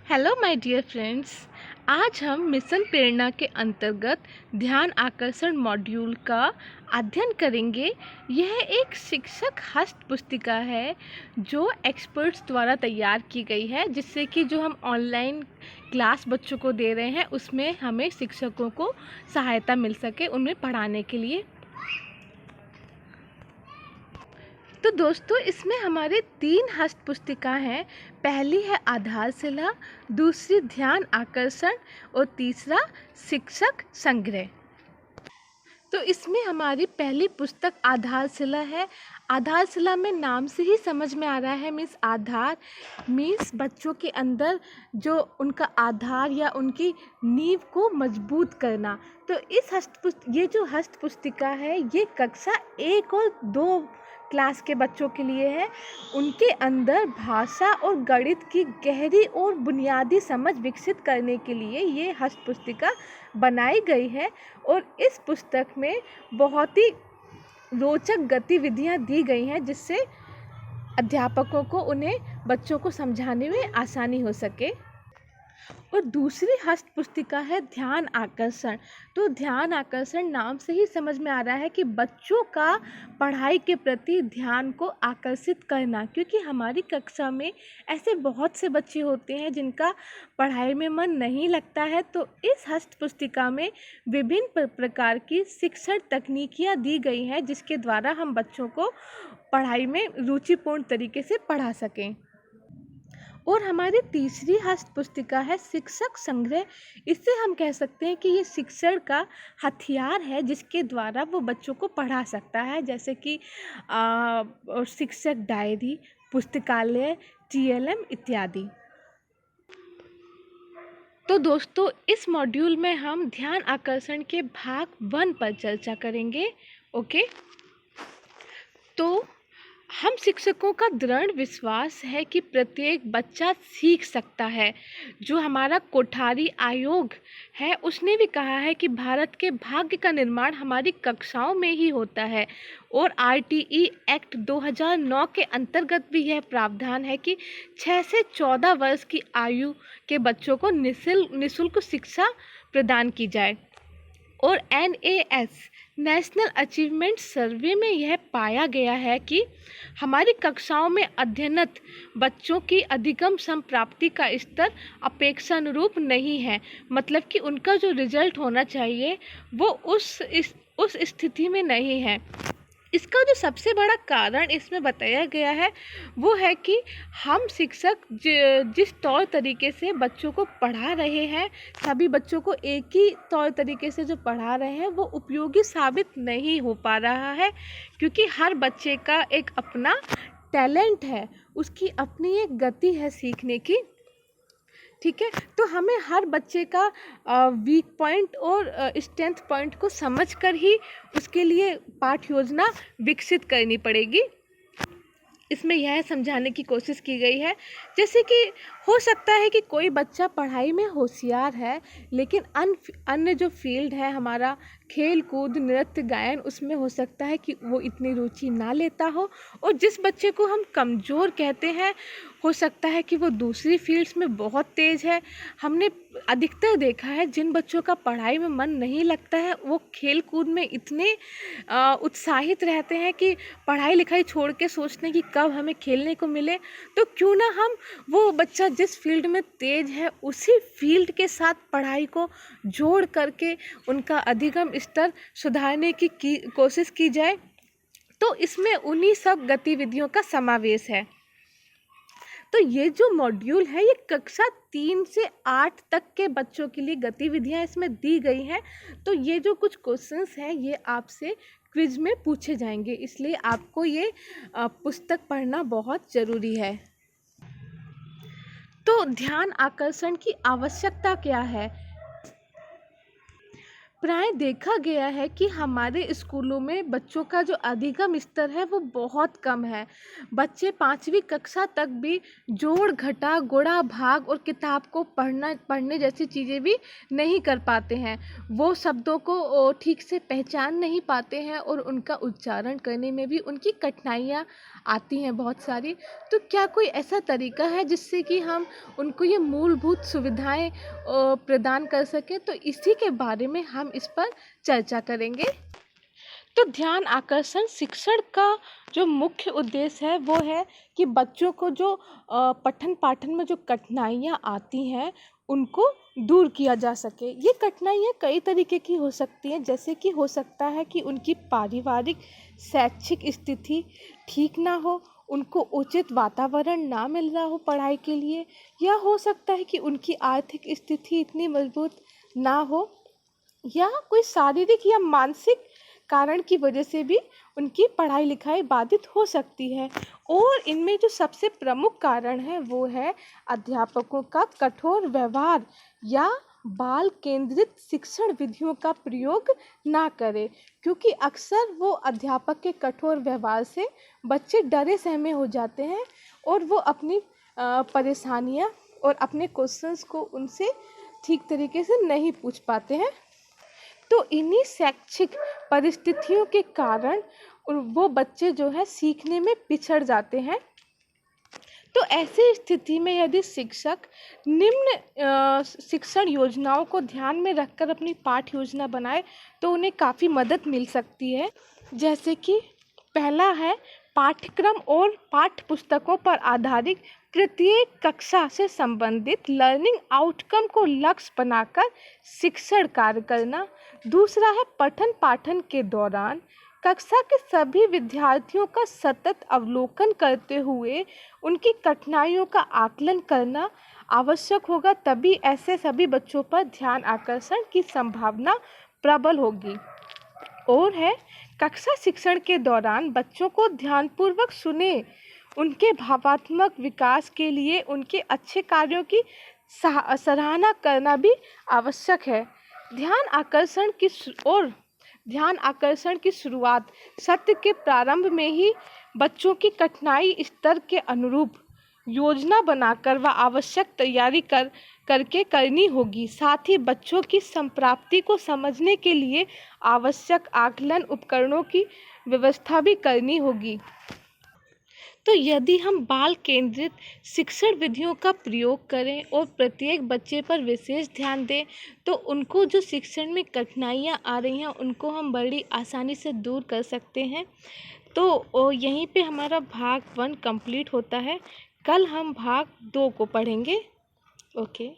Hello my dear friends. आज हम mission प्रेरणा के अंतर्गत ध्यान आकर्षण मॉड्यूल का अध्ययन करेंगे। यह एक शिक्षक हस्त पुस्तिका है जो एक्सपर्ट्स द्वारा तैयार की गई है, जिससे कि जो हम ऑनलाइन क्लास बच्चों को दे रहे हैं उसमें हमें शिक्षकों को सहायता मिल सके उन्हें पढ़ाने के लिए। तो दोस्तों, इसमें हमारे 3 हस्त पुस्तिका हैं। पहली है आधारशिला, दूसरी ध्यान आकर्षण और तीसरा शिक्षक संग्रह। तो इसमें हमारी पहली पुस्तक आधारशिला है। आधारशिला में नाम से ही समझ में आ रहा है, मीन्स आधार मीन्स बच्चों के अंदर जो उनका आधार या उनकी नींव को मजबूत करना। तो ये जो हस्त पुस्तिका है ये कक्षा 1 और 2 क्लास के बच्चों के लिए है। उनके अंदर भाषा और गणित की गहरी और बुनियादी समझ विकसित करने के लिए ये हस्त पुस्तिका बनाई गई है। और इस पुस्तक में बहुत ही रोचक गतिविधियां दी गई हैं, जिससे अध्यापकों को उन्हें बच्चों को समझाने में आसानी हो सके। और दूसरी हस्त पुस्तिका है ध्यान आकर्षण। तो ध्यान आकर्षण नाम से ही समझ में आ रहा है कि बच्चों का पढ़ाई के प्रति ध्यान को आकर्षित करना, क्योंकि हमारी कक्षा में ऐसे बहुत से बच्चे होते हैं जिनका पढ़ाई में मन नहीं लगता है। तो इस हस्त पुस्तिका में विभिन्न प्रकार की शिक्षण तकनीकियाँ दी गई हैं, जिसके द्वारा हम बच्चों को पढ़ाई में रुचिपूर्ण तरीके से पढ़ा सकें। और हमारी तीसरी हस्त पुस्तिका है शिक्षक संग्रह। इससे हम कह सकते हैं कि ये शिक्षण का हथियार है, जिसके द्वारा वो बच्चों को पढ़ा सकता है, जैसे कि शिक्षक डायरी, पुस्तकालय, TLM इत्यादि। तो दोस्तों, इस मॉड्यूल में हम ध्यान आकर्षण के भाग 1 पर चर्चा करेंगे। ओके, तो हम शिक्षकों का दृढ़ विश्वास है कि प्रत्येक बच्चा सीख सकता है। जो हमारा कोठारी आयोग है उसने भी कहा है कि भारत के भाग्य का निर्माण हमारी कक्षाओं में ही होता है। और RTE एक्ट 2009 के अंतर्गत भी यह प्रावधान है कि 6 से 14 वर्ष की आयु के बच्चों को निःशुल्क शिक्षा प्रदान की जाए। और NAS नेशनल अचीवमेंट सर्वे में यह पाया गया है कि हमारी कक्षाओं में अध्ययनरत बच्चों की अधिगम संप्राप्ति का स्तर अपेक्षानुरूप नहीं है। मतलब कि उनका जो रिजल्ट होना चाहिए वो उस स्थिति में नहीं है। इसका जो सबसे बड़ा कारण इसमें बताया गया है वो है कि हम शिक्षक जिस तौर तरीके से बच्चों को पढ़ा रहे हैं, सभी बच्चों को एक ही तौर तरीके से जो पढ़ा रहे हैं वो उपयोगी साबित नहीं हो पा रहा है, क्योंकि हर बच्चे का एक अपना टैलेंट है, उसकी अपनी एक गति है सीखने की। ठीक है, तो हमें हर बच्चे का वीक पॉइंट और स्ट्रेंथ पॉइंट को समझकर ही उसके लिए पाठ योजना विकसित करनी पड़ेगी। इसमें यह समझाने की कोशिश की गई है, जैसे कि हो सकता है कि कोई बच्चा पढ़ाई में होशियार है, लेकिन अन्य जो फील्ड है हमारा खेल कूद नृत्य गायन, उसमें हो सकता है कि वो इतनी रुचि ना लेता हो। और जिस बच्चे को हम कमज़ोर कहते हैं, हो सकता है कि वो दूसरी फील्ड्स में बहुत तेज़ है। हमने अधिकतर देखा है जिन बच्चों का पढ़ाई में मन नहीं लगता है वो खेल कूद में इतने उत्साहित रहते हैं कि पढ़ाई लिखाई छोड़ के सोचते हैं कि कब हमें खेलने को मिले। तो क्यों ना हम वो बच्चा जिस फील्ड में तेज़ है उसी फील्ड के साथ पढ़ाई को जोड़ करके उनका अधिगम स्तर सुधारने की कोशिश की जाए। तो इसमें उन्हीं सब गतिविधियों का समावेश है। तो ये जो मॉड्यूल है ये कक्षा 3 से 8 तक के बच्चों के लिए गतिविधियां इसमें दी गई हैं। तो ये जो कुछ क्वेश्चंस हैं ये आपसे क्विज में पूछे जाएंगे, इसलिए आपको ये पुस्तक पढ़ना बहुत ज़रूरी है। तो ध्यान आकर्षण की आवश्यकता क्या है? प्राय देखा गया है कि हमारे स्कूलों में बच्चों का जो अधिगम स्तर है वो बहुत कम है। बच्चे 5वीं कक्षा तक भी जोड़ घटा गुणा भाग और किताब को पढ़ने जैसी चीज़ें भी नहीं कर पाते हैं। वो शब्दों को ठीक से पहचान नहीं पाते हैं और उनका उच्चारण करने में भी उनकी कठिनाइयाँ आती हैं बहुत सारी। तो क्या कोई ऐसा तरीका है जिससे कि हम उनको ये मूलभूत सुविधाएं प्रदान कर सकें? तो इसी के बारे में हम इस पर चर्चा करेंगे। तो ध्यान आकर्षण शिक्षण का जो मुख्य उद्देश्य है वो है कि बच्चों को जो पठन पाठन में जो कठिनाइयाँ आती हैं उनको दूर किया जा सके। ये कठिनाइयाँ कई तरीके की हो सकती हैं, जैसे कि हो सकता है कि उनकी पारिवारिक शैक्षिक स्थिति ठीक ना हो, उनको उचित वातावरण ना मिल रहा हो पढ़ाई के लिए, या हो सकता है कि उनकी आर्थिक स्थिति इतनी मजबूत ना हो, या कोई शारीरिक या मानसिक कारण की वजह से भी उनकी पढ़ाई लिखाई बाधित हो सकती है। और इनमें जो सबसे प्रमुख कारण है वो है अध्यापकों का कठोर व्यवहार या बाल केंद्रित शिक्षण विधियों का प्रयोग ना करें, क्योंकि अक्सर वो अध्यापक के कठोर व्यवहार से बच्चे डरे सहमे हो जाते हैं और वो अपनी परेशानियां और अपने क्वेश्चंस को उनसे ठीक तरीके से नहीं पूछ पाते हैं। तो इन्हीं शैक्षिक परिस्थितियों के कारण वो बच्चे जो है सीखने में पिछड़ जाते हैं। तो ऐसी स्थिति में यदि शिक्षक निम्न शिक्षण योजनाओं को ध्यान में रखकर अपनी पाठ्य योजना बनाए तो उन्हें काफ़ी मदद मिल सकती है। जैसे कि पहला है पाठ्यक्रम और पाठ्य पुस्तकों पर आधारित प्रत्येक कक्षा से संबंधित लर्निंग आउटकम को लक्ष्य बनाकर शिक्षण कार्य करना। दूसरा है पठन पाठन के दौरान कक्षा के सभी विद्यार्थियों का सतत अवलोकन करते हुए उनकी कठिनाइयों का आकलन करना आवश्यक होगा, तभी ऐसे सभी बच्चों पर ध्यान आकर्षण की संभावना प्रबल होगी। और है कक्षा शिक्षण के दौरान बच्चों को ध्यानपूर्वक सुने, उनके भावात्मक विकास के लिए उनके अच्छे कार्यों की सराहना करना भी आवश्यक है। ध्यान आकर्षण की शुरुआत सत्र के प्रारंभ में ही बच्चों की कठिनाई स्तर के अनुरूप योजना बनाकर व आवश्यक तैयारी करके करनी होगी। साथ ही बच्चों की संप्राप्ति को समझने के लिए आवश्यक आकलन उपकरणों की व्यवस्था भी करनी होगी। तो यदि हम बाल केंद्रित शिक्षण विधियों का प्रयोग करें और प्रत्येक बच्चे पर विशेष ध्यान दें तो उनको जो शिक्षण में कठिनाइयाँ आ रही हैं उनको हम बड़ी आसानी से दूर कर सकते हैं। तो यहीं पे हमारा भाग 1 कंप्लीट होता है। कल हम भाग 2 को पढ़ेंगे। ओके।